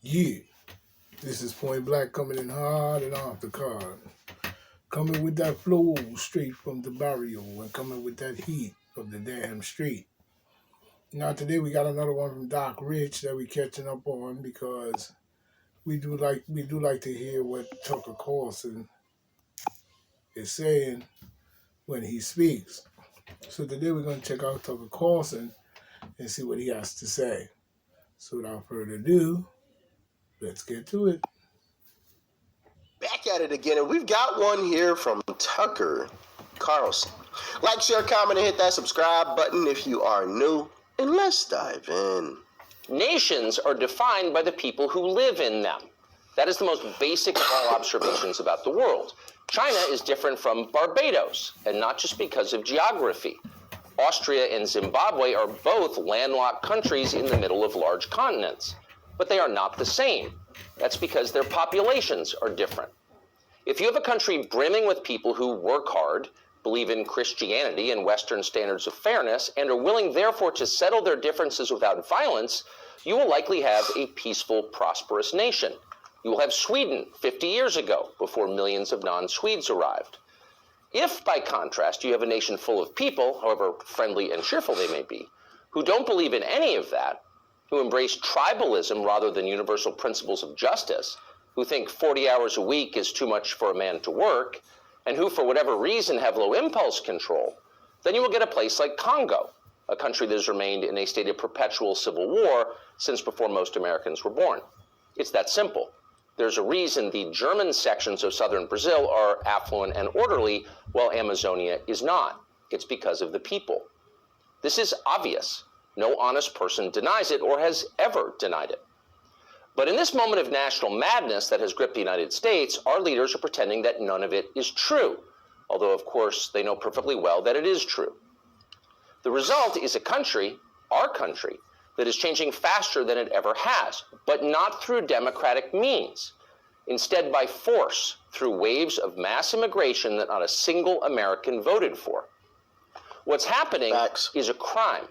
Yeah, this is Point Black coming in hard and off the card. Coming with that flow straight from the barrio and coming with that heat of the damn street. Now today we got another one from Doc Rich that we catching up on because we do like to hear what Tucker Carlson is saying when he speaks. So today we're gonna check out Tucker Carlson and see what he has to say. So without further ado, let's get to it. Back at it again, and we've got one here from Tucker Carlson. Like, share, comment, and hit that subscribe button if you are new, and let's dive in. Nations are defined by the people who live in them. That is the most basic of all observations about the world. China is different from Barbados, and not just because of geography. Austria and Zimbabwe are both landlocked countries in the middle of large continents, but they are not the same. That's because their populations are different. If you have a country brimming with people who work hard, believe in Christianity and Western standards of fairness, and are willing therefore to settle their differences without violence, you will likely have a peaceful, prosperous nation. You will have Sweden 50 years ago, before millions of non-Swedes arrived. If, by contrast, you have a nation full of people, however friendly and cheerful they may be, who don't believe in any of that, who embrace tribalism rather than universal principles of justice, who think 40 hours a week is too much for a man to work, and who, for whatever reason, have low impulse control, then you will get a place like Congo, a country that has remained in a state of perpetual civil war since before most Americans were born. It's that simple. There's a reason the German sections of southern Brazil are affluent and orderly, while Amazonia is not. It's because of the people. This is obvious. No honest person denies it or has ever denied it. But in this moment of national madness that has gripped the United States, our leaders are pretending that none of it is true, although of course they know perfectly well that it is true. The result is a country, our country, that is changing faster than it ever has, but not through democratic means. Instead, by force, through waves of mass immigration that not a single American voted for. What's happening is a crime.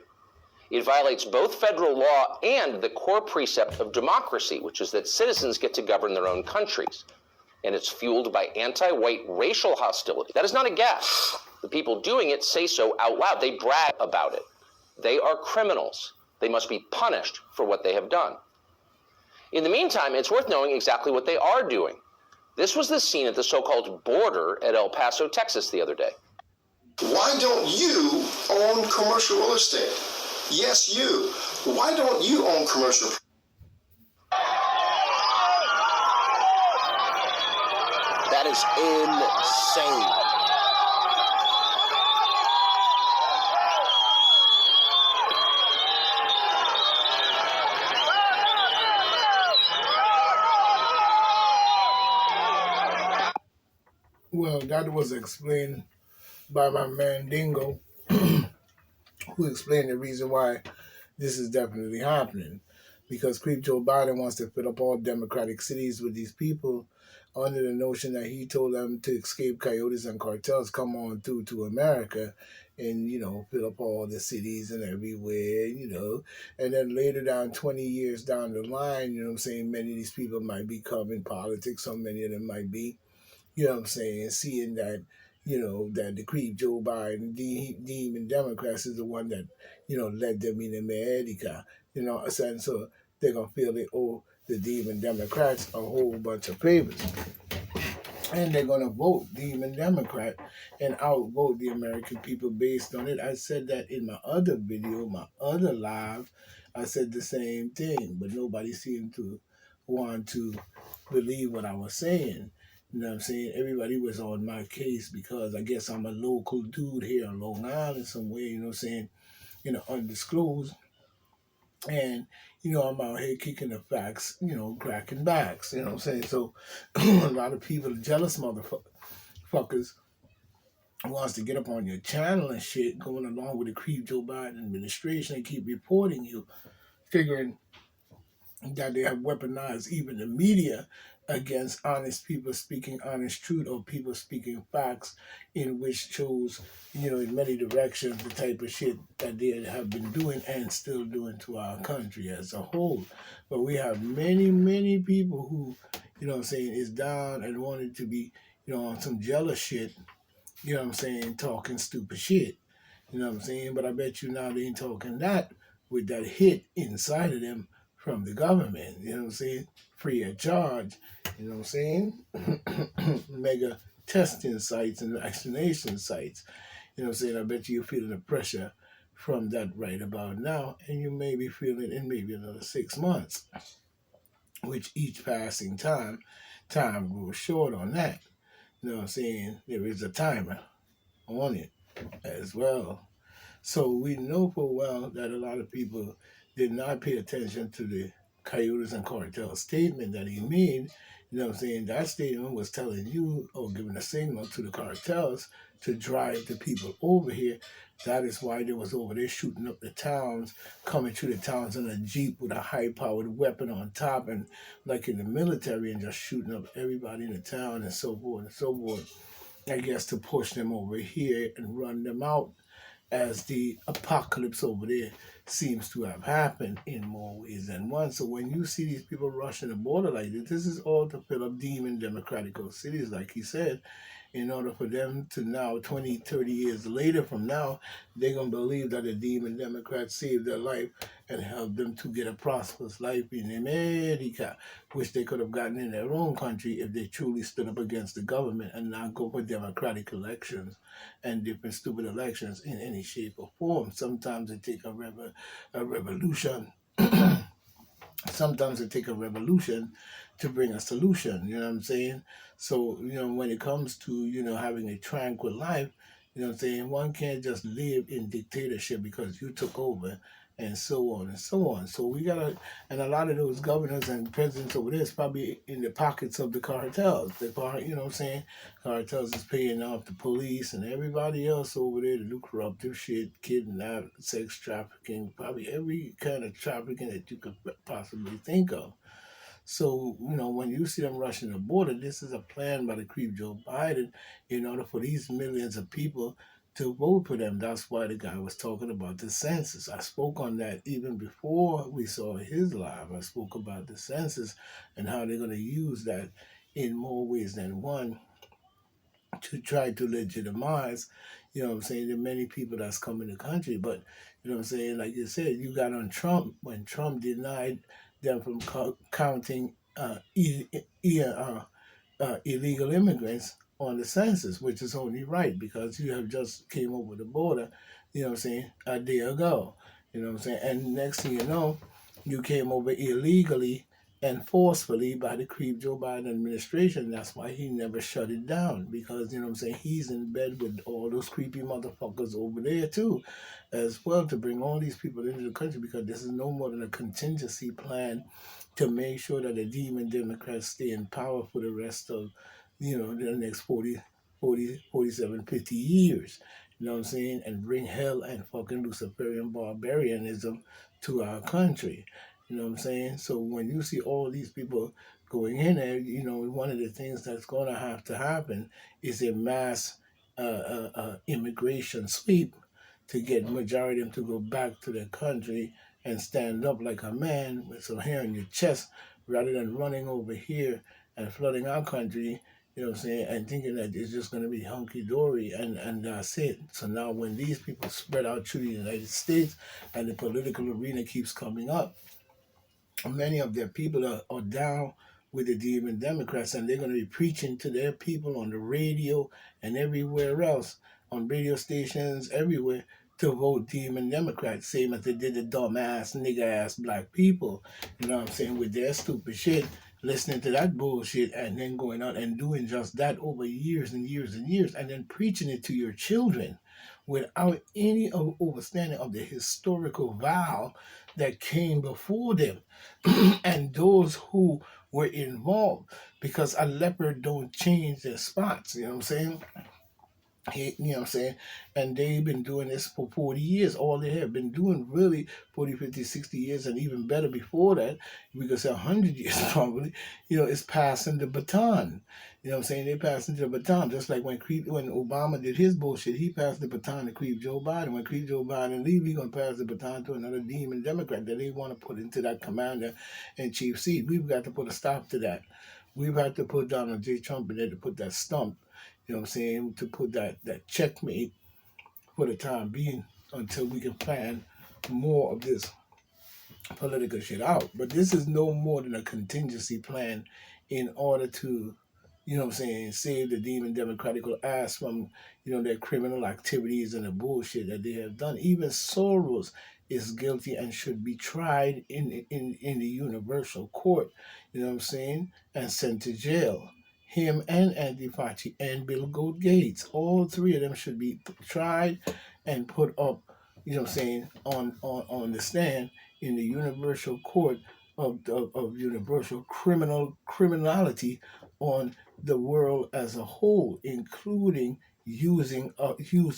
It violates both federal law and the core precept of democracy, which is that citizens get to govern their own countries. And it's fueled by anti-white racial hostility. That is not a guess. The people doing it say so out loud. They brag about it. They are criminals. They must be punished for what they have done. In the meantime, it's worth knowing exactly what they are doing. This was the scene at the so-called border at El Paso, Texas the other day. Why don't you own commercial real estate? Yes, you. Why don't you own commercial? That is insane. Well, that was explained by my man Dingo, who explained the reason why this is definitely happening. Because Creep Joe Biden wants to fill up all Democratic cities with these people under the notion that he told them to escape coyotes and cartels, come on through to America and, fill up all the cities and everywhere, And then later down, 20 years down the line, many of these people might become in politics, so many of them might be, seeing that, that the creep Joe Biden, demon Democrats is the one that, led them in America, and so they're going to feel they owe the demon Democrats a whole bunch of favors. And they're going to vote demon Democrat and outvote the American people based on it. I said that in my other video, my other live, I said the same thing, but nobody seemed to want to believe what I was saying. You know what I'm saying? Everybody was on my case because I guess I'm a local dude here on Long Island somewhere, undisclosed. And, I'm out here kicking the facts, cracking backs, So a lot of people, jealous motherfuckers, wants to get up on your channel and shit, going along with the creep Joe Biden administration and keep reporting you, figuring that they have weaponized even the media against honest people speaking honest truth or people speaking facts, in which shows, in many directions the type of shit that they have been doing and still doing to our country as a whole. But we have many, many people who, is down and wanted to be, on some jealous shit, talking stupid shit. But I bet you now they ain't talking that with that hit inside of them from the government, free of charge, mega testing sites and vaccination sites, I bet you're feeling the pressure from that right about now, and you may be feeling in maybe another 6 months, which each passing time grows short on that. There is a timer on it as well. So we know full well that a lot of people did not pay attention to the Coyotes and Cartel statement that he made. That statement was telling you, or giving a signal to the cartels to drive the people over here. That is why they was over there shooting up the towns, coming through the towns in a Jeep with a high-powered weapon on top, and like in the military, and just shooting up everybody in the town and so forth and so forth. I guess to push them over here and run them out, as the apocalypse over there seems to have happened in more ways than one. So when you see these people rushing the border like this is all to fill up demon democratical cities, like he said, in order for them to now, 20, 30 years later from now, they're going to believe that the demon Democrats saved their life and helped them to get a prosperous life in America, which they could have gotten in their own country if they truly stood up against the government and not go for democratic elections and different stupid elections in any shape or form. Sometimes it takes a revolution. Sometimes it takes a revolution to bring a solution, you know what I'm saying? So, when it comes to, having a tranquil life, one can't just live in dictatorship because you took over and so on and so on. So we gotta, and a lot of those governors and presidents over there is probably in the pockets of the cartels. Cartels is paying off the police and everybody else over there to do corruptive shit, kidnap, sex trafficking, probably every kind of trafficking that you could possibly think of. So, when you see them rushing the border, this is a plan by the creep Joe Biden in order for these millions of people to vote for them. That's why the guy was talking about the census. I spoke on that even before we saw his live. I spoke about the census and how they're going to use that in more ways than one to try to legitimize, the many people that's come in the country. But, like you said, you got on Trump when Trump denied them from counting illegal immigrants on the census, which is only right because you have just came over the border, a day ago. And next thing you know, you came over illegally and forcefully by the creep Joe Biden administration. That's why he never shut it down, because, he's in bed with all those creepy motherfuckers over there too, as well, to bring all these people into the country, because this is no more than a contingency plan to make sure that the demon Democrats stay in power for the rest of, the next 40, 47, 50 years. And bring hell and fucking Luciferian barbarianism to our country. So when you see all these people going in there, one of the things that's going to have to happen is a mass immigration sweep to get majority of them to go back to their country and stand up like a man with some hair on your chest, rather than running over here and flooding our country, and thinking that it's just going to be hunky-dory and that's it. So now when these people spread out through the United States and the political arena keeps coming up, many of their people are down with the demon Democrats, and they're going to be preaching to their people on the radio and everywhere else, on radio stations, everywhere, to vote demon Democrats, same as they did the dumbass, nigga-ass black people, with their stupid shit, listening to that bullshit, and then going out and doing just that over years and years and years, and then preaching it to your children without any understanding of the historical vow that came before them and those who were involved, because a leopard don't change their spots, You know what I'm saying? And they've been doing this for 40 years. All they have been doing really 40, 50, 60 years, and even better before that, we could say 100 years probably, is passing the baton. You know what I'm saying? They passing the baton. Just like when Obama did his bullshit, he passed the baton to Creep Joe Biden. When Creep Joe Biden leave, he's going to pass the baton to another demon Democrat that they want to put into that commander-in-chief seat. We've got to put a stop to that. We've had to put Donald J. Trump in there to put that stump, you know what I'm saying, to put that checkmate for the time being until we can plan more of this political shit out. But this is no more than a contingency plan in order to, you know what I'm saying, save the demon democratical ass from, their criminal activities and the bullshit that they have done. Even Soros is guilty and should be tried in the universal court, you know what I'm saying, and sent to jail. Him and Andy Fauci and Bill Gates, all three of them should be tried and put up, you know what I'm saying, on the stand in the universal court of universal criminality on the world as a whole, including use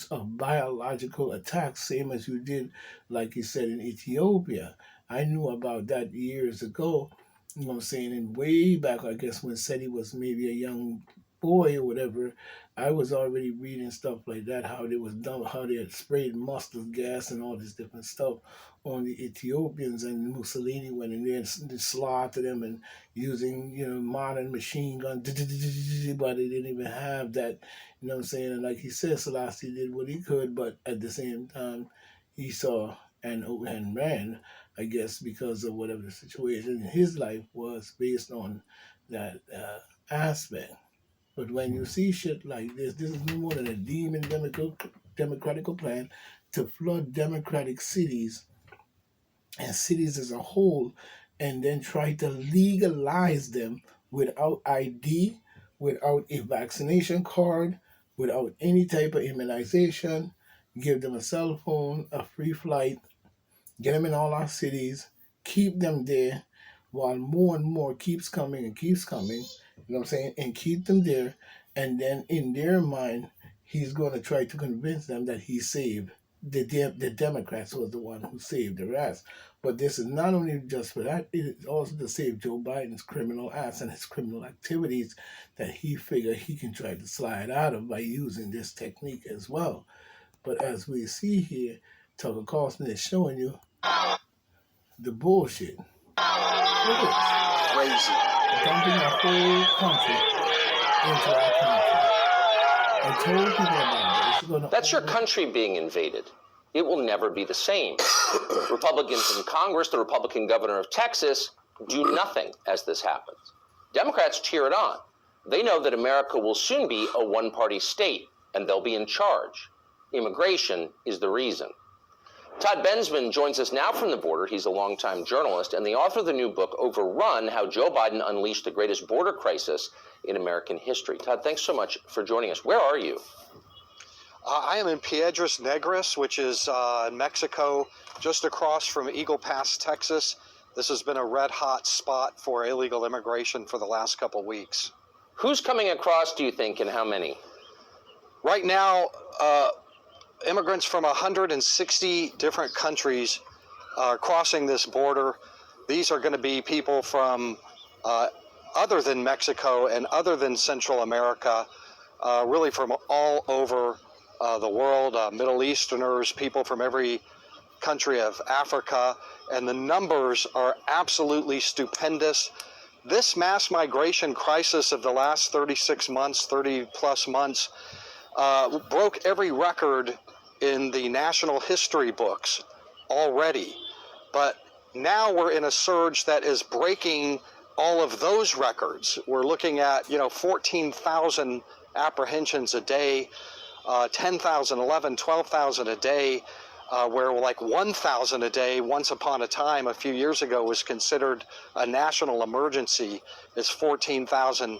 of biological attacks, same as you did, like you said, in Ethiopia. I knew about that years ago, you know what I'm saying, and way back, I guess, when SETI was maybe a young boy or whatever, I was already reading stuff like that, how they was done, how they had sprayed mustard gas and all this different stuff on the Ethiopians, and Mussolini went in there and slaughtered them and using, modern machine guns, but they didn't even have that, you know what I'm saying, and like he said, Selassie did what he could, but at the same time, he saw and ran, I guess, because of whatever the situation in his life was based on that aspect. But when you see shit like this is no more than a demon democratical plan to flood democratic cities and cities as a whole, and then try to legalize them without ID, without a vaccination card, without any type of immunization, give them a cell phone, a free flight, get them in all our cities, keep them there while more and more keeps coming, you know what I'm saying, and keep them there. And then in their mind, he's going to try to convince them that he saved. The Democrats was the one who saved the rest. But this is not only just for that, it is also to save Joe Biden's criminal acts and his criminal activities that he figured he can try to slide out of by using this technique as well. But as we see here, Tucker Carlson is showing you the bullshit. Look at this. Crazy. Dumping our whole country into our country. I told people about this. That's your country being invaded. It will never be the same. Republicans in Congress, the Republican governor of Texas, do nothing as this happens. Democrats cheer it on. They know that America will soon be a one-party state, and they'll be in charge. Immigration is the reason. Todd Bensman joins us now from the border. He's a longtime journalist and the author of the new book, Overrun, How Joe Biden Unleashed the Greatest Border Crisis in American History. Todd, thanks so much for joining us. Where are you? I am in Piedras Negras, which is in Mexico, just across from Eagle Pass, Texas. This has been a red-hot spot for illegal immigration for the last couple of weeks. Who's coming across, do you think, and how many? Right now, immigrants from 160 different countries are crossing this border. These are going to be people from other than Mexico and other than Central America, really from all over the world, Middle Easterners, people from every country of Africa, and the numbers are absolutely stupendous. This mass migration crisis of the last 36 months, 30 plus months, broke every record in the national history books already. But now we're in a surge that is breaking all of those records. We're looking at, 14,000 apprehensions a day, 10,000, 11, 12,000 a day, where like 1,000 a day once upon a time, a few years ago, was considered a national emergency. It's 14,000.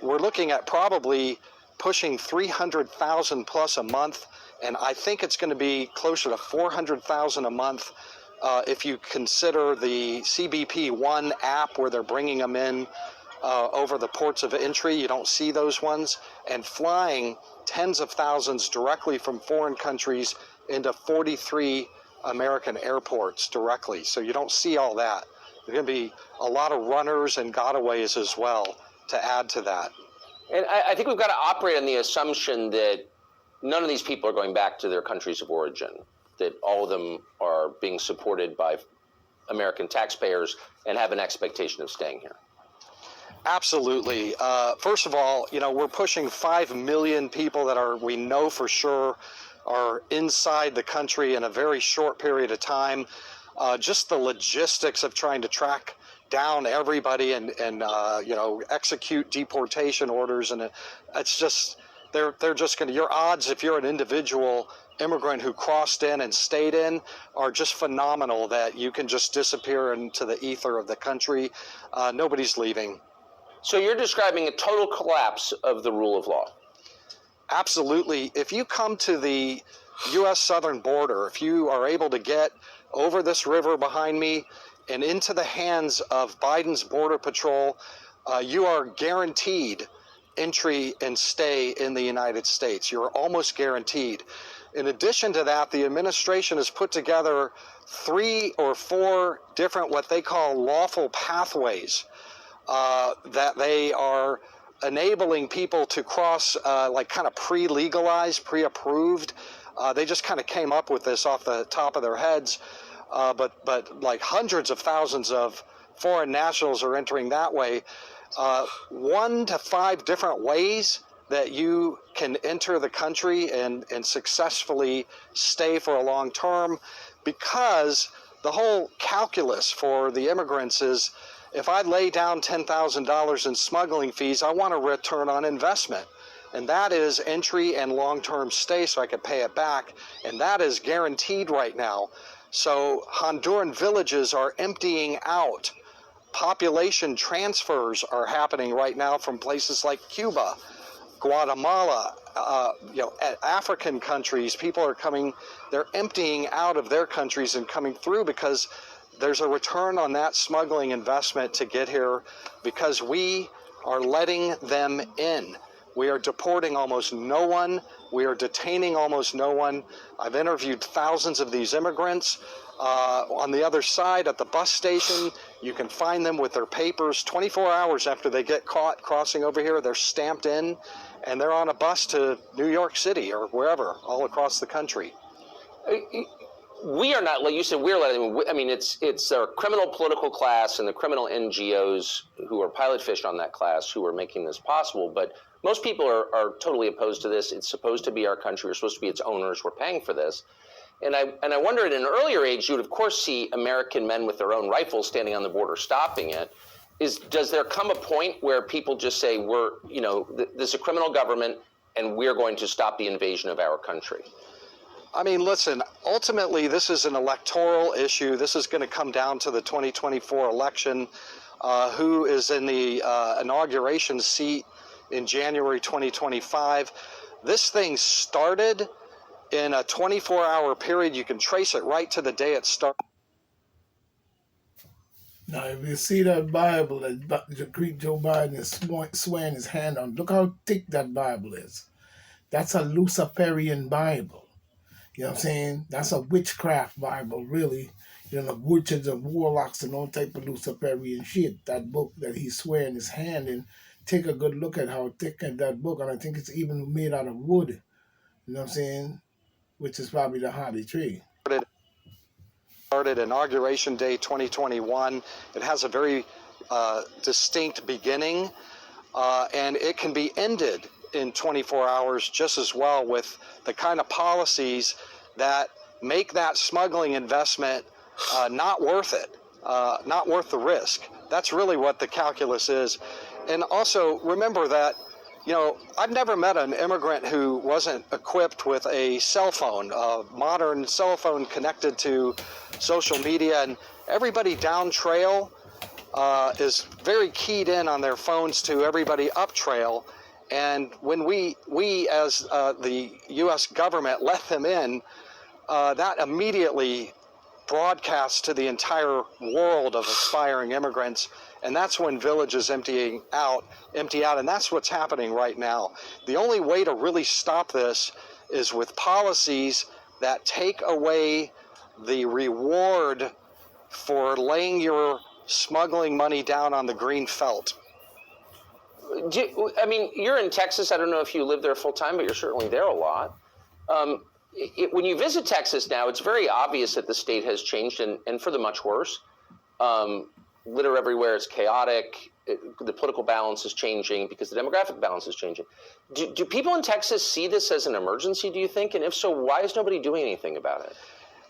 We're looking at probably pushing 300,000 plus a month, and I think it's going to be closer to 400,000 a month if you consider the CBP One app where they're bringing them in over the ports of entry. You don't see those ones. And flying tens of thousands directly from foreign countries into 43 American airports directly. So you don't see all that. There's going to be a lot of runners and gotaways as well to add to that. And I think we've got to operate on the assumption that none of these people are going back to their countries of origin, that all of them are being supported by American taxpayers and have an expectation of staying here. Absolutely. First of all, we're pushing 5 million people that we know for sure are inside the country in a very short period of time. Just the logistics of trying to track down everybody and execute deportation orders, and it's just they're just going to, your odds if you're an individual immigrant who crossed in and stayed in are just phenomenal that you can just disappear into the ether of the country. Nobody's leaving. So you're describing a total collapse of the rule of law. Absolutely. If you come to the U.S. southern border, if you are able to get over this river behind me and into the hands of Biden's Border Patrol, you are guaranteed entry and stay in the United States. You're almost guaranteed. In addition to that, the administration has put together 3 or 4 different what they call lawful pathways that they are enabling people to cross, like kind of pre-legalized, pre-approved. They just kind of came up with this off the top of their heads, but like hundreds of thousands of foreign nationals are entering that way. 1 to 5 different ways that you can enter the country and successfully stay for a long term, because the whole calculus for the immigrants is, if I lay down $10,000 in smuggling fees, I want a return on investment. And that is entry and long-term stay so I can pay it back. And that is guaranteed right now. So Honduran villages are emptying out. Population transfers are happening right now from places like Cuba, Guatemala, African countries. People are coming, they're emptying out of their countries and coming through because there's a return on that smuggling investment to get here, because we are letting them in. We are deporting almost no one. We are detaining almost no one. I've interviewed thousands of these immigrants. On the other side at the bus station, you can find them with their papers 24 hours after they get caught crossing over here. They're stamped in, and they're on a bus to New York City or wherever, all across the country. We are not, like you said, we're letting them. I mean, it's our criminal political class and the criminal NGOs who are pilot fished on that class who are making this possible. But most people are totally opposed to this. It's supposed to be our country. We're supposed to be its owners. We're paying for this. And I wonder, at an earlier age, you would, of course, see American men with their own rifles standing on the border stopping it. Does there come a point where people just say, this is a criminal government, and we're going to stop the invasion of our country? I mean, listen, ultimately, this is an electoral issue. This is going to come down to the 2024 election. Who is in the inauguration seat in January 2025. This thing started in a 24-hour period. You can trace it right to the day it started. Now, if you see that Bible that Joe Biden is swearing his hand on, look how thick that Bible is. That's a Luciferian Bible. You know what I'm saying? That's a witchcraft Bible, really. The witches and warlocks and all type of Luciferian shit. That book that he's swearing his hand in, take a good look at how thick that book, and I think it's even made out of wood. You know what I'm saying? Which is probably the holly tree. Started Inauguration Day 2021. It has a very distinct beginning, and it can be ended in 24 hours just as well, with the kind of policies that make that smuggling investment not worth it, not worth the risk. That's really what the calculus is. And also remember that, I've never met an immigrant who wasn't equipped with a cell phone, a modern cell phone connected to social media, and everybody down trail is very keyed in on their phones to everybody up trail. And when we as the U.S. government let them in, that immediately broadcast to the entire world of aspiring immigrants. And that's when villages empty out, and that's what's happening right now. The only way to really stop this is with policies that take away the reward for laying your smuggling money down on the green felt. I mean, you're in Texas. I don't know if you live there full time, but you're certainly there a lot. When you visit Texas now, it's very obvious that the state has changed, and for the much worse. Litter everywhere. It's chaotic. The political balance is changing because the demographic balance is changing. Do people in Texas see this as an emergency, do you think? And if so, why is nobody doing anything about it?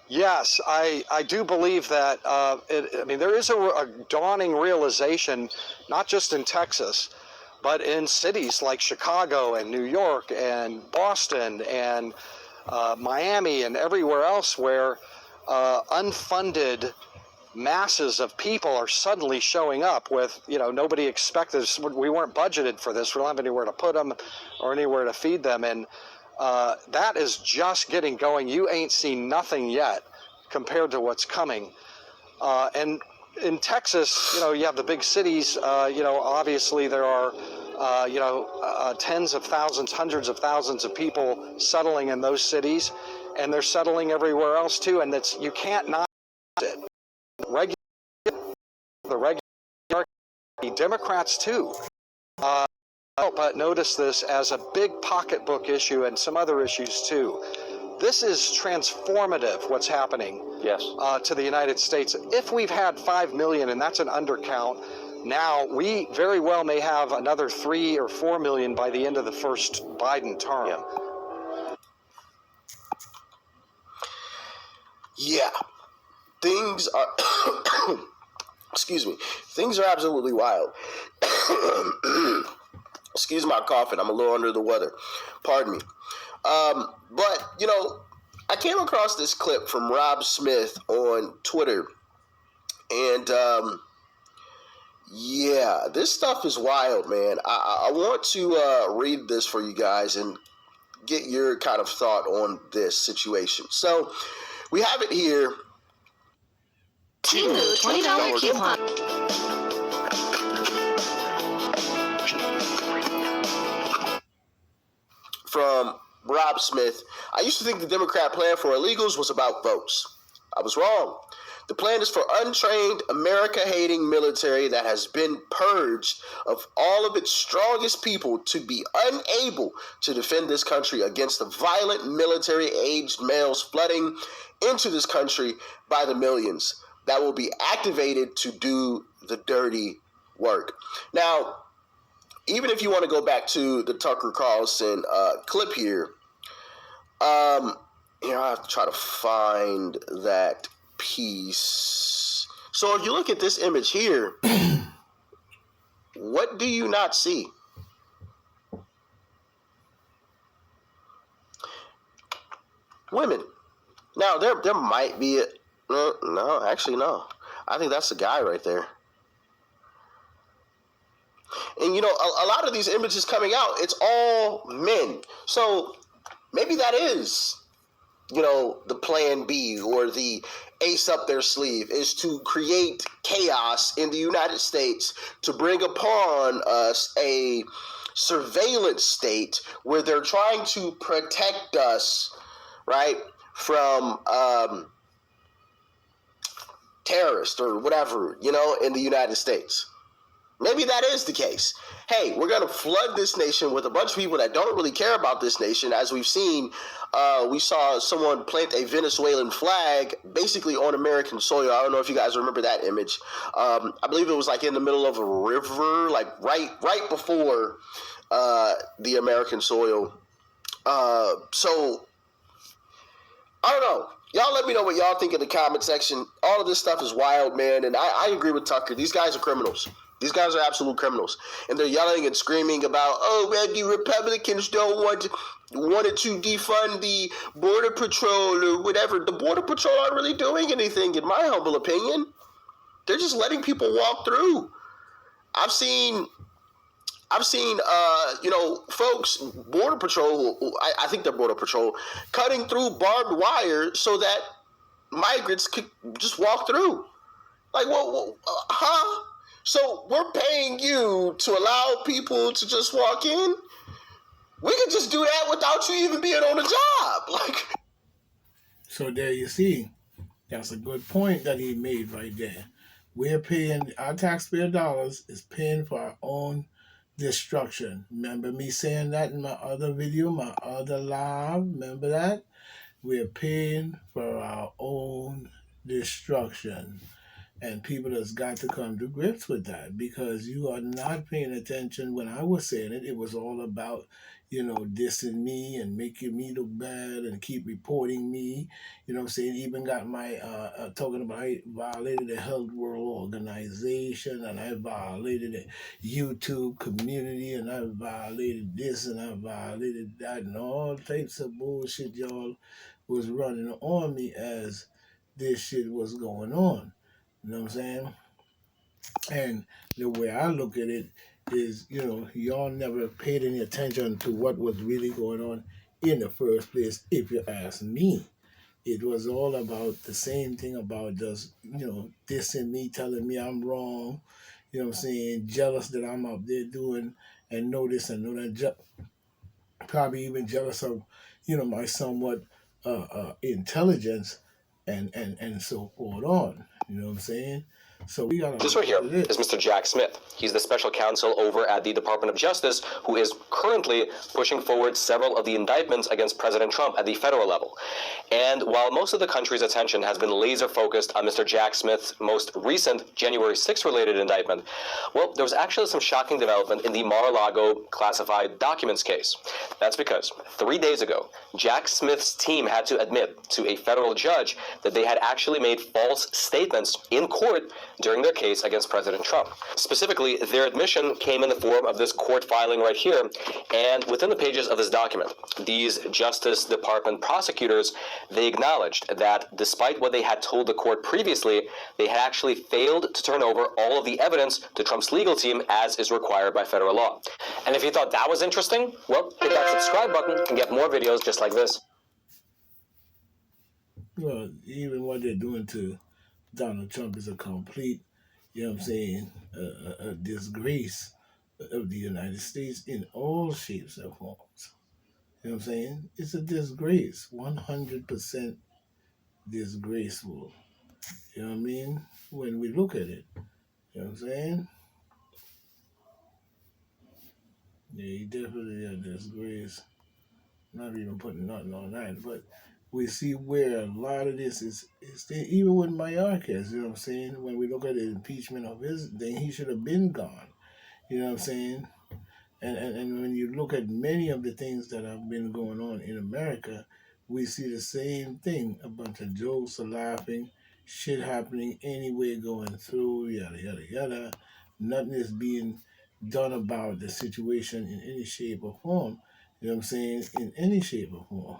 Yes, I do believe that. There is a dawning realization, not just in Texas, but in cities like Chicago and New York and Boston and Miami and everywhere else where unfunded masses of people are suddenly showing up with, nobody expected this. We weren't budgeted for this. We don't have anywhere to put them or anywhere to feed them. And that is just getting going. You ain't seen nothing yet compared to what's coming. And in Texas, you have the big cities. Obviously there are, tens of thousands, hundreds of thousands of people settling in those cities, and they're settling everywhere else too. And you can't not it. The Democrats too. But notice this as a big pocketbook issue and some other issues too. This is transformative, what's happening to the United States. If we've had 5 million, and that's an undercount, now we very well may have another 3 or 4 million by the end of the first Biden term. Yeah. Things are, excuse me, things are absolutely wild. Excuse my coughing. I'm a little under the weather. Pardon me. But, I came across this clip from Rob Smith on Twitter. And, this stuff is wild, man. I want to read this for you guys and get your kind of thought on this situation. So, we have it here. Timu $20 coupon. From Rob Smith. I used to think the Democrat plan for illegals was about votes. I was wrong. The plan is for untrained, America-hating military that has been purged of all of its strongest people to be unable to defend this country against the violent military-aged males flooding into this country by the millions that will be activated to do the dirty work. Now, even if you want to go back to the Tucker Carlson clip here, I have to try to find that piece. So if you look at this image here, what do you not see? Women. Now, there might be a... No, actually, no. I think that's the guy right there. And, a lot of these images coming out, it's all men. So maybe that is, the plan B or the ace up their sleeve is to create chaos in the United States to bring upon us a surveillance state where they're trying to protect us, right, from terrorists or whatever, in the United States. Maybe that is the case. Hey, we're going to flood this nation with a bunch of people that don't really care about this nation. As we've seen, we saw someone plant a Venezuelan flag basically on American soil. I don't know if you guys remember that image. I believe it was like in the middle of a river, like right before the American soil. So, I don't know. Y'all let me know what y'all think in the comment section. All of this stuff is wild, man. And I agree with Tucker. These guys are criminals. These guys are absolute criminals. And they're yelling and screaming about, the Republicans wanted to defund the Border Patrol or whatever. The Border Patrol aren't really doing anything, in my humble opinion. They're just letting people walk through. I've seen, folks, Border Patrol, I think they're Border Patrol, cutting through barbed wire so that migrants could just walk through. Like, huh? So we're paying you to allow people to just walk in? We could just do that without you even being on the job. Like, so there you see, that's a good point that he made right there. We're paying, our taxpayer dollars is paying for our own destruction. Remember me saying that in my other video, my other live? Remember that? We're paying for our own destruction. And people has got to come to grips with that, because you are not paying attention. When I was saying it, it was all about, dissing me and making me look bad and keep reporting me. You know what I'm saying? Even got my, talking about I violated the Health World Organization, and I violated the YouTube community, and I violated this, and I violated that, and all types of bullshit y'all was running on me as this shit was going on. You know what I'm saying? And the way I look at it is, y'all never paid any attention to what was really going on in the first place, if you ask me. It was all about the same thing about just, dissing me, telling me I'm wrong, you know what I'm saying, jealous that I'm up there doing and know this and know that, probably even jealous of, my somewhat intelligence and so forth on. You know what I'm saying? So we got This right here is Mr. Jack Smith. He's the special counsel over at the Department of Justice, who is currently pushing forward several of the indictments against President Trump at the federal level. And while most of the country's attention has been laser focused on Mr. Jack Smith's most recent January 6th related indictment, well, there was actually some shocking development in the Mar-a-Lago classified documents case. That's because 3 days ago, Jack Smith's team had to admit to a federal judge that they had actually made false statements in court during their case against President Trump. Specifically, their admission came in the form of this court filing right here, and within the pages of this document, these Justice Department prosecutors, they acknowledged that despite what they had told the court previously, they had actually failed to turn over all of the evidence to Trump's legal team as is required by federal law. And if you thought that was interesting, well, hit that subscribe button and get more videos just like this. Well, even what they're doing to Donald Trump is a complete, a disgrace of the United States in all shapes and forms. You know what I'm saying? It's a disgrace, 100% disgraceful. You know what I mean? When we look at it, you know what I'm saying? Yeah, he definitely a disgrace. Not even putting nothing on that, but we see where a lot of this is even with Mayorkas, you know what I'm saying? When we look at the impeachment of his thing, he should have been gone. You know what I'm saying? And when you look at many of the things that have been going on in America, we see the same thing. A bunch of jokes are laughing, shit happening anyway going through, yada, yada, yada. Nothing is being done about the situation in any shape or form. You know what I'm saying? In any shape or form.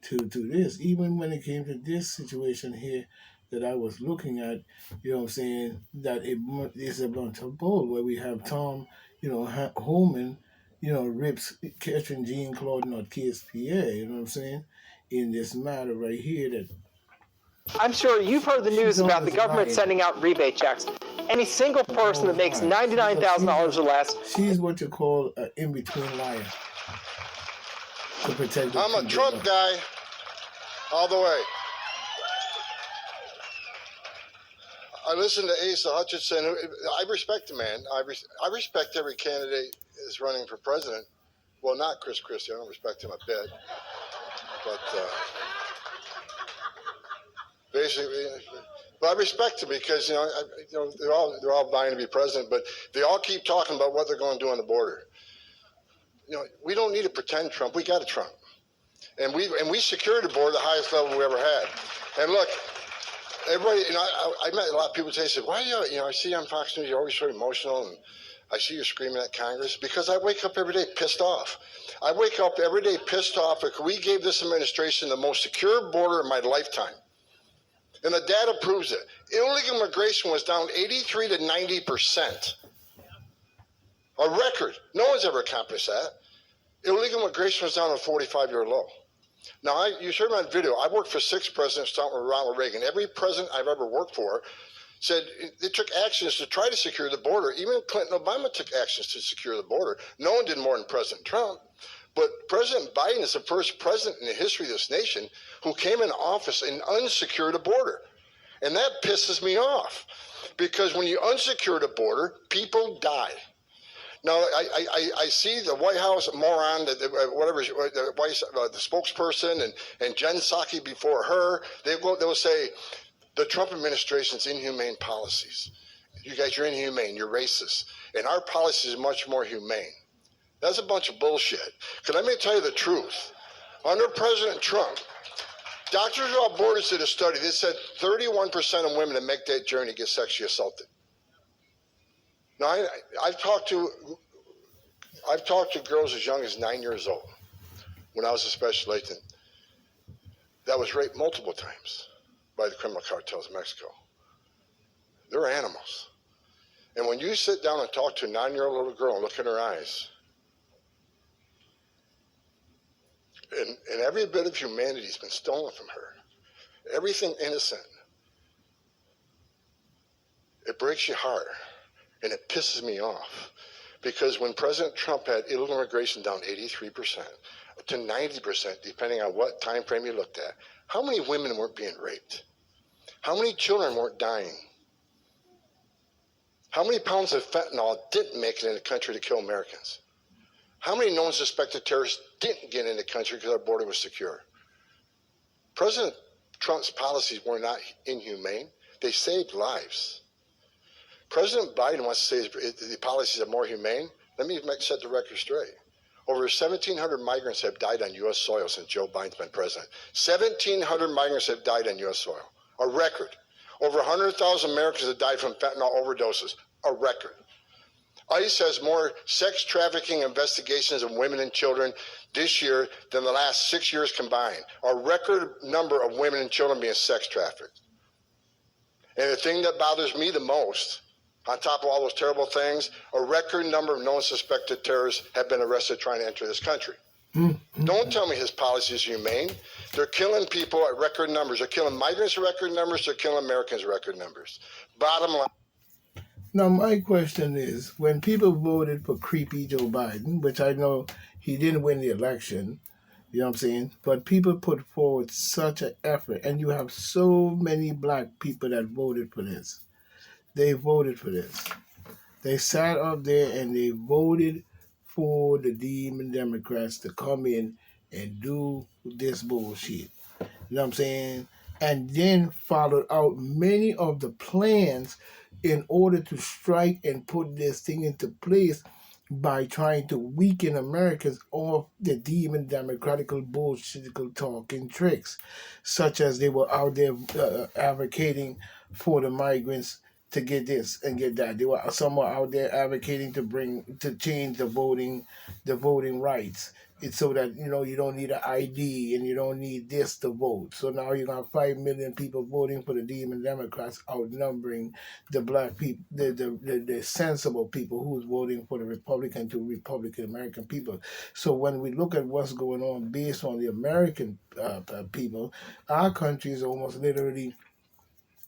To this, even when it came to this situation here that I was looking at, you know what I'm saying, that it's a bunch of bull where we have Tom, Homan, rips catching Jean-Claude Notez-Pierre, you know what I'm saying, in this matter right here that I'm sure you've heard the news about the government sending out rebate checks. Any single person that makes $99,000 or less. She's what you call an in-between liar. To protect I'm a Trump guy all the way. I listen to Asa Hutchinson. I respect the man. I respect every candidate that's running for president. Well, not Chris Christie. I don't respect him a bit. But basically, but I respect him because they're all vying to be president. But they all keep talking about what they're going to do on the border. We don't need to pretend Trump. We got a Trump, and we secured the border the highest level we ever had. And look, everybody, I met a lot of people today. Said, "Why I see you on Fox News. You're always so emotional, and I see you screaming at Congress." Because I wake up every day pissed off. I wake up every day pissed off because we gave this administration the most secure border in my lifetime, and the data proves it. Illegal immigration was down 83 to 90%. A record. No one's ever accomplished that. Illegal immigration was down a 45-year low. Now, you heard my video. I worked for 6 presidents, starting with Ronald Reagan. Every president I've ever worked for said they took actions to try to secure the border. Even Clinton and Obama took actions to secure the border. No one did more than President Trump. But President Biden is the first president in the history of this nation who came in office and unsecured a border. And that pisses me off, because when you unsecure the border, people die. Now, I see the White House moron, whatever, the spokesperson, and Jen Psaki before her, they'll say, the Trump administration's inhumane policies. You guys, you're inhumane, you're racist. And our policy is much more humane. That's a bunch of bullshit. Because let me tell you the truth. Under President Trump, Doctors Without Borders did a study. They said 31% of women that make that journey get sexually assaulted. Now, I've talked to girls as young as 9 years old when I was a special agent that was raped multiple times by the criminal cartels of Mexico. They're animals. And when you sit down and talk to a 9-year-old little girl and look in her eyes, and every bit of humanity has been stolen from her, everything innocent, it breaks your heart. And it pisses me off, because when President Trump had illegal immigration down 83% to 90%, depending on what time frame you looked at, how many women weren't being raped? How many children weren't dying? How many pounds of fentanyl didn't make it in the country to kill Americans? How many known suspected terrorists didn't get in the country because our border was secure? President Trump's policies were not inhumane. They saved lives. President Biden wants to say the policies are more humane. Let me set the record straight. Over 1,700 migrants have died on U.S. soil since Joe Biden's been president. 1,700 migrants have died on U.S. soil. A record. Over 100,000 Americans have died from fentanyl overdoses. A record. ICE has more sex trafficking investigations of women and children this year than the last 6 years combined. A record number of women and children being sex trafficked. And the thing that bothers me the most, on top of all those terrible things, a record number of known suspected terrorists have been arrested trying to enter this country. Don't tell me his policy is humane. They're killing people at record numbers. They're killing migrants at record numbers. They're killing Americans at record numbers. Bottom line. Now, my question is, when people voted for creepy Joe Biden, which I know he didn't win the election, you know what I'm saying? But people put forward such an effort, and you have so many black people that voted for this. They voted for this. They sat up there and they voted for the demon Democrats to come in and do this bullshit. You know what I'm saying? And then followed out many of the plans in order to strike and put this thing into place by trying to weaken Americans off the demon democratical bullshitical talking tricks, such as they were out there advocating for the migrants to get this and get that. Some were out there advocating to change the voting rights. It's so that you don't need an ID and you don't need this to vote. So now you got 5 million people voting for the demon Democrats, outnumbering the black people, the sensible people who's voting for the Republican American people. So when we look at what's going on based on the American people, our country is almost literally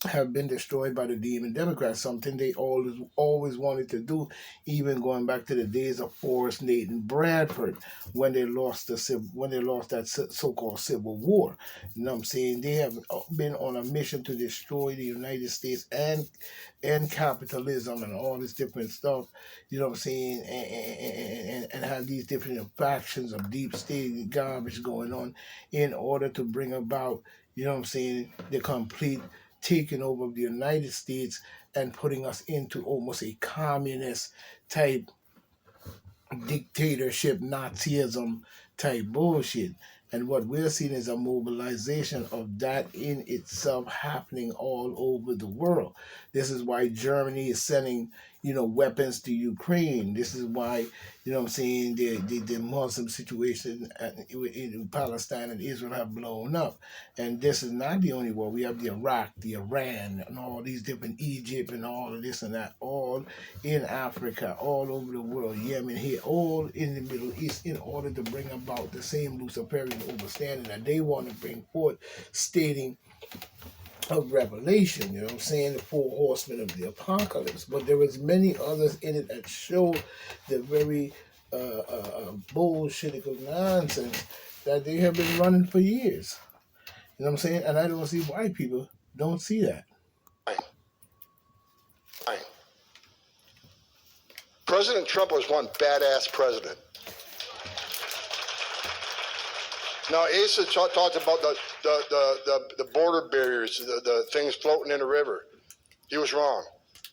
have been destroyed by the demon Democrats, something they always wanted to do, even going back to the days of Forrest, Nate, and Bradford, when they lost that so-called Civil War. You know what I'm saying? They have been on a mission to destroy the United States and capitalism and all this different stuff. You know what I'm saying? And have these different factions of deep state garbage going on in order to bring about, you know what I'm saying, the complete taking over of the United States and putting us into almost a communist type dictatorship, Nazism type bullshit. And what we're seeing is a mobilization of that in itself happening all over the world. This is why Germany is sending, weapons to Ukraine. This is why, I'm saying, the Muslim situation in Palestine and Israel have blown up. And this is not the only war. We have the Iraq, the Iran, and all these different Egypt and all of this and that, all in Africa, all over the world, Yemen here, all in the Middle East, in order to bring about the same Luciferian understanding that they want to bring forth, stating of Revelation, the 4 horsemen of the apocalypse. But there was many others in it that show the very bullshit nonsense that they have been running for years. You know what I'm saying? And I don't see why people don't see that. President Trump was one badass president. Now, Asa talked about the border barriers, the things floating in the river. He was wrong.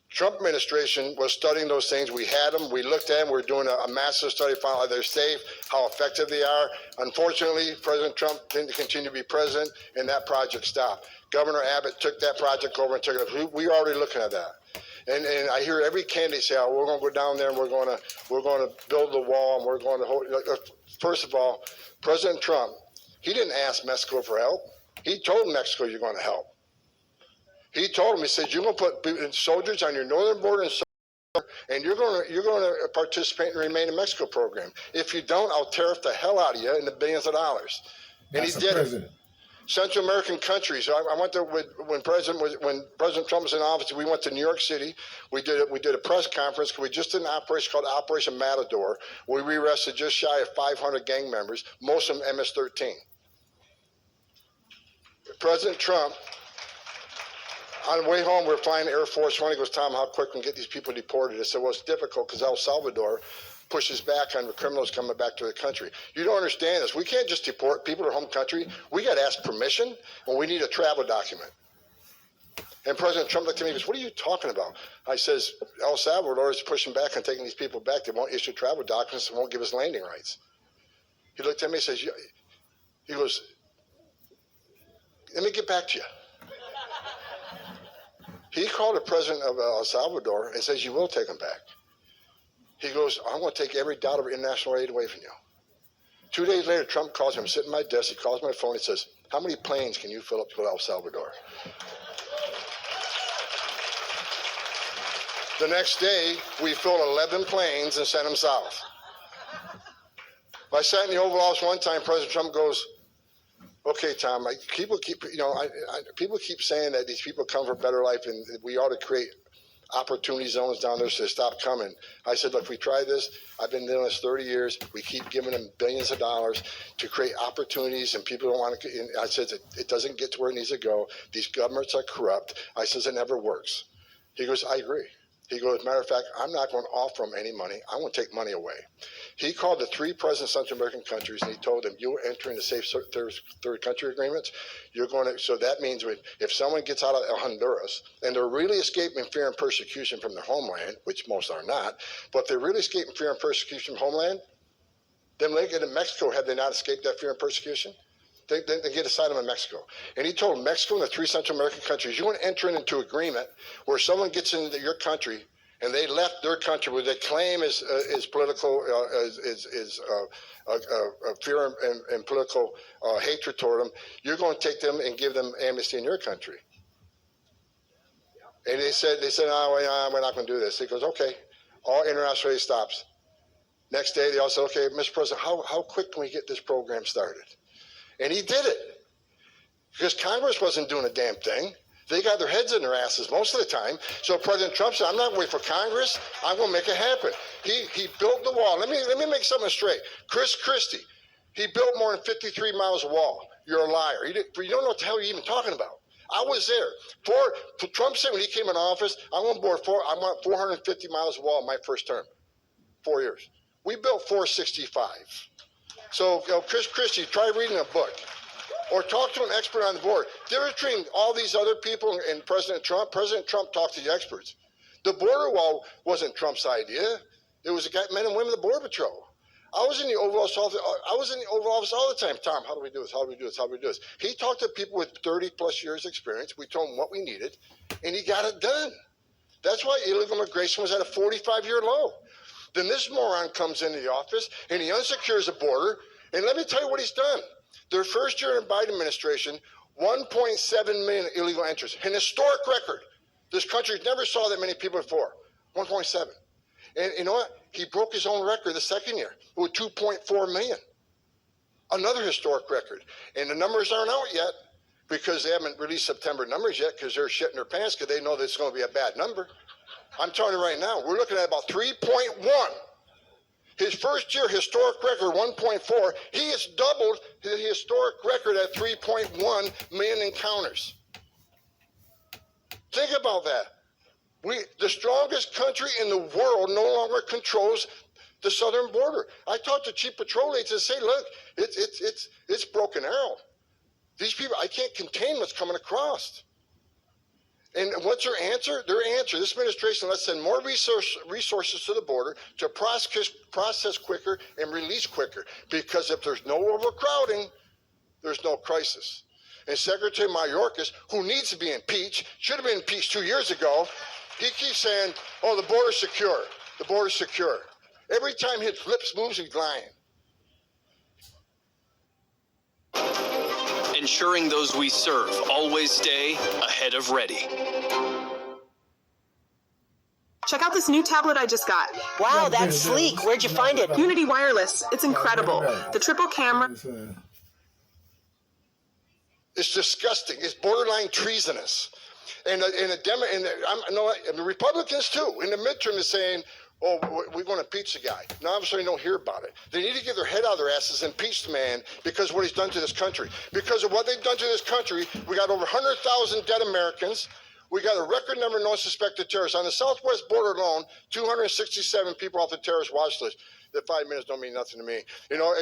Trump administration was studying those things. We had them. We looked at them. We're doing a massive study, find out how they're safe, how effective they are. Unfortunately, President Trump didn't continue to be president, and that project stopped. Governor Abbott took that project over and took it. We're already looking at that. And I hear every candidate say, "Oh, we're going to go down there and we're going to build the wall and we're going to hold." First of all, President Trump, he didn't ask Mexico for help. He told Mexico, "You're going to help." He told him, he said, "You're going to put soldiers on your northern border and you're going to participate in the Remain in Mexico program. If you don't, I'll tariff the hell out of you in the billions of dollars." And he did it. Central American countries. I went there when President Trump was in office. We went to New York City. We did a press conference. We just did an operation called Operation Matador, where we arrested just shy of 500 gang members, most of them MS-13. President Trump, on the way home, we were flying Air Force One. He goes, "Tom, how quick can we get these people deported?" I said, "Well, it's difficult because El Salvador pushes back on the criminals coming back to the country. You don't understand this. We can't just deport people to home country. We got to ask permission, and we need a travel document." And President Trump looked at me and goes, "What are you talking about?" I says, "El Salvador is pushing back on taking these people back. They won't issue travel documents and won't give us landing rights." He looked at me and says, he goes, "Let me get back to you." He called the president of El Salvador and says, "You will take them back." He goes, "I'm going to take every dollar of international aid away from you." 2 days later, Trump calls him, sitting at my desk. He calls my phone. He says, "How many planes can you fill up to go to El Salvador?" The next day, we filled 11 planes and sent them south. I sat in the Oval Office one time. President Trump goes, "Okay, Tom, people keep saying that these people come for a better life and we ought to create opportunity zones down there so they stop coming." I said, "Look, we try this. I've been doing this 30 years. We keep giving them billions of dollars to create opportunities and people don't want to." I said, "It doesn't get to where it needs to go. These governments are corrupt." I says, "It never works." He goes, "I agree." He goes, "Matter of fact, I'm not going to offer them any money. I want to take money away." He called the 3 presidents of Central American countries and he told them, "You are entering the safe third country agreements. You're going to." So that means if someone gets out of Honduras and they're really escaping fear and persecution from their homeland, which most are not, but if they're really escaping fear and persecution from homeland, then they get in Mexico. Have they not escaped that fear and persecution? They get asylum in Mexico. And he told Mexico and the 3 Central American countries, "You want to enter into agreement where someone gets into your country and they left their country where they claim is political, fear and political hatred toward them. You're going to take them and give them amnesty in your country." And they said, "No, we're not going to do this." He goes, "Okay, all international aid stops." Next day, they all said, "Okay, Mr. President, how quick can we get this program started?" And he did it because Congress wasn't doing a damn thing. They got their heads in their asses most of the time. So President Trump said, "I'm not waiting for Congress. I'm going to make it happen." He built the wall. Let me make something straight. Chris Christie, he built more than 53 miles of wall. You're a liar. You don't know what the hell you're even talking about. I was there. Trump said when he came in office, I want 450 miles of wall in my first term. 4 years. We built 465. So, Chris Christie, try reading a book or talk to an expert on the board. The difference between all these other people and President Trump talked to the experts. The border wall wasn't Trump's idea. It was the men and women of the Border Patrol. I was in the Oval Office all the time. "Tom, how do we do this? How do we do this? How do we do this?" He talked to people with 30 plus years experience. We told him what we needed and he got it done. That's why illegal immigration was at a 45-year low. Then this moron comes into the office and he unsecures the border. And let me tell you what he's done. Their first year in Biden administration, 1.7 million illegal entrants, an historic record. This country never saw that many people before, 1.7. And you know what? He broke his own record the second year with 2.4 million. Another historic record. And the numbers aren't out yet because they haven't released September numbers yet because they're shitting their pants because they know that it's going to be a bad number. I'm telling you right now, we're looking at about 3.1. His first year historic record, 1.4. He has doubled his historic record at 3.1 million encounters. Think about that. The strongest country in the world no longer controls the southern border. I talked to chief patrol agents and say, look, it's broken arrow. These people, I can't contain what's coming across. And what's their answer? Their answer, this administration, let's send more resources to the border to process quicker and release quicker. Because if there's no overcrowding, there's no crisis. And Secretary Mayorkas, who needs to be impeached, should have been impeached 2 years ago, he keeps saying, oh, the border's secure. The border's secure. Every time his lips moves, he's lying. Ensuring those we serve always stay ahead of ready. Check out this new tablet I just got. Wow, that's sleek. Where'd you find it? Unity Wireless. It's incredible. The triple camera. It's disgusting. It's borderline treasonous. And the Republicans too, in the midterm, is saying, oh, we're going to impeach the guy. Now, obviously, you don't hear about it. They need to get their head out of their asses and impeach the man because of what he's done to this country. Because of what they've done to this country, we got over 100,000 dead Americans. We got a record number of non-suspected terrorists. On the southwest border alone, 267 people off the terrorist watch list. The 5 minutes don't mean nothing to me. You know,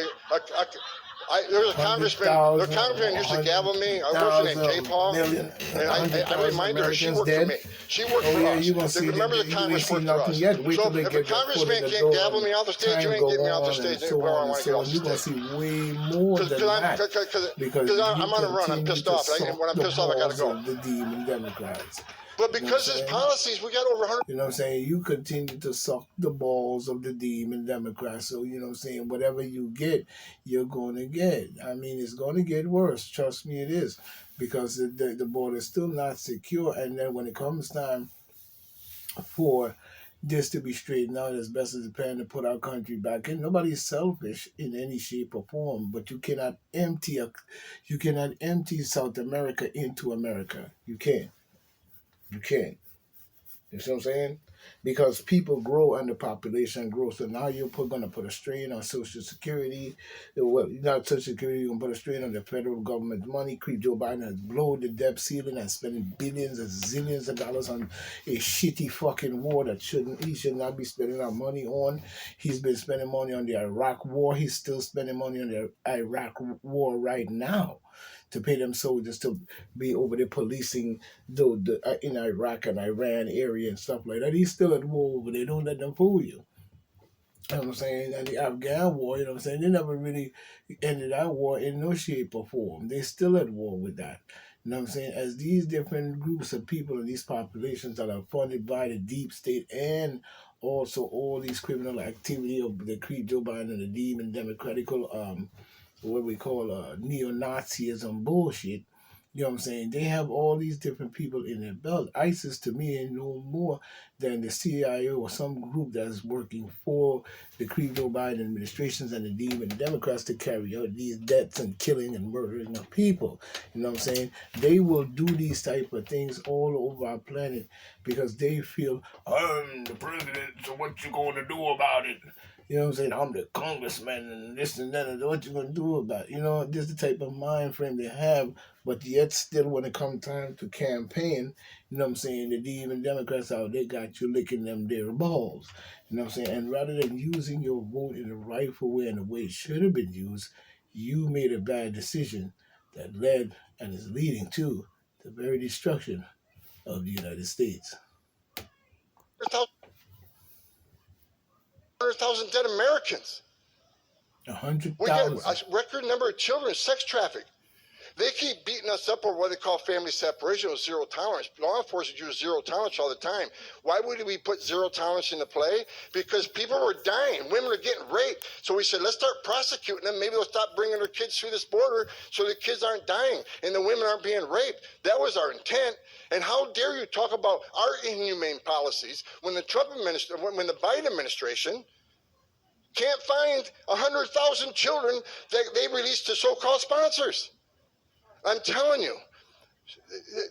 there was a congressman. The congressman used to gavel me. I worked in Cape Hall, and I remind her she worked for me. She worked for us. Remember, the Congress worked for us. So if a congressman can't gavel me off the stage, you ain't getting me off the stage. Where I want to get off the stage. You're going to see way more than that. Because I'm on a run. I'm pissed off. When I'm pissed off, I got to go. The demon Democrats. But because his policies, we got over 100. You know what I'm saying? You continue to suck the balls of the demon Democrats. So, you know what I'm saying? Whatever you get, you're going to get. I mean, it's going to get worse. Trust me, it is. Because the border is still not secure. And then when it comes time for this to be straightened out as best as it can to put our country back in, nobody's selfish in any shape or form. But you cannot empty South America into America. You can't. You can't. You see what I'm saying? Because people grow and the population grows. So now you're going to put a strain on Social Security. Well, not Social Security, you're going to put a strain on the federal government's money. Joe Biden has blown the debt ceiling and spending billions and zillions of dollars on a shitty fucking war that he should not be spending our money on. He's been spending money on the Iraq war. He's still spending money on the Iraq war right now, to pay them soldiers to be over there policing in Iraq and Iran area and stuff like that. He's still at war over there. Don't let them fool you. You know what I'm saying? And the Afghan war, you know what I'm saying? They never really ended that war in no shape or form. They're still at war with that. You know what I'm saying? As these different groups of people and these populations that are funded by the deep state and also all these criminal activity of the Joe Biden and the demon democratical what we call neo-Nazism bullshit, you know what I'm saying? They have all these different people in their belt. ISIS, to me, ain't no more than the CIA or some group that's working for the Joe Biden administrations and the demon Democrats to carry out these deaths and killing and murdering of people. You know what I'm saying? They will do these type of things all over our planet because they feel, I'm the president, so what you going to do about it? You know what I'm saying? I'm the congressman and this and that, and what you going to do about it? You know, this is the type of mind frame they have, but yet still when it comes time to campaign, you know what I'm saying, the demon Democrats out there got you licking them their balls. You know what I'm saying? And rather than using your vote in the rightful way and the way it should have been used, you made a bad decision that led and is leading to the very destruction of the United States. 100,000 dead Americans. 100,000. We got a record number of children sex trafficked. They keep beating us up over what they call family separation with zero tolerance. Law enforcement use zero tolerance all the time. Why would we put zero tolerance into play? Because people were dying. Women are getting raped. So we said, let's start prosecuting them. Maybe they'll stop bringing their kids through this border so the kids aren't dying and the women aren't being raped. That was our intent. And how dare you talk about our inhumane policies when the when the Biden administration can't find 100,000 children that they released to so-called sponsors. I'm telling you,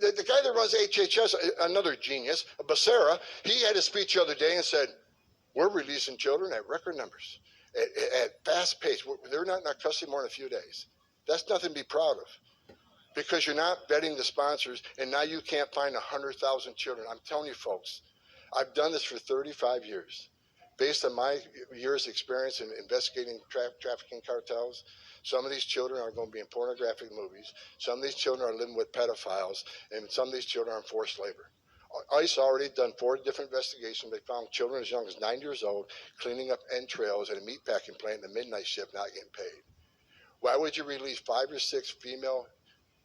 the guy that runs HHS, another genius, Becerra, he had a speech the other day and said, we're releasing children at record numbers, at fast pace. They're not in our custody more than a few days. That's nothing to be proud of because you're not vetting the sponsors, and now you can't find 100,000 children. I'm telling you, folks, I've done this for 35 years. Based on my years' experience in investigating trafficking cartels, some of these children are going to be in pornographic movies. Some of these children are living with pedophiles, and some of these children are in forced labor. ICE already done 4 different investigations. They found children as young as 9 years old cleaning up entrails at a meatpacking plant in the midnight shift, not getting paid. Why would you release 5 or 6 female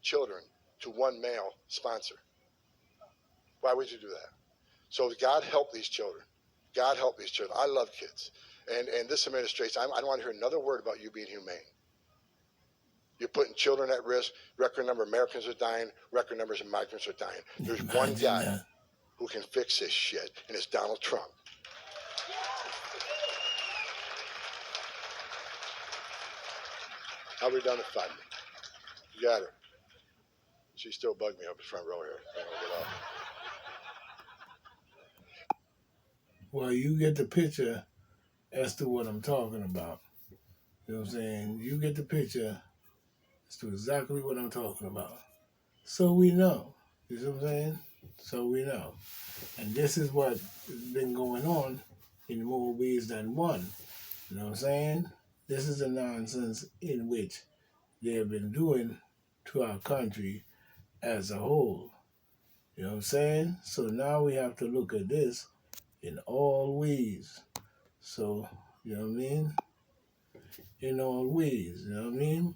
children to one male sponsor? Why would you do that? So God help these children. God help these children. I love kids. And this administration, I don't want to hear another word about you being humane. You're putting children at risk. Record number of Americans are dying. Record numbers of migrants are dying. There's one guy who can fix this shit, and it's Donald Trump. How we done at 5 minutes? You got her. She still bugged me up the front row here. I don't get off. Well, you get the picture as to what I'm talking about. You know what I'm saying? You get the picture as to exactly what I'm talking about. So we know. You see what I'm saying? So we know. And this is what has been going on in more ways than one. You know what I'm saying? This is the nonsense in which they have been doing to our country as a whole. You know what I'm saying? So now we have to look at this in all ways. So, you know what I mean? In all ways, you know what I mean?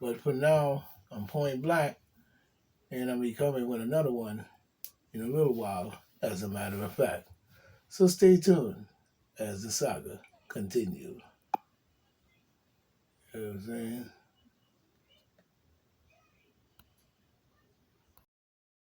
But for now, I'm point blank, and I'll be coming with another one in a little while, as a matter of fact. So stay tuned as the saga continues. You know what I'm saying?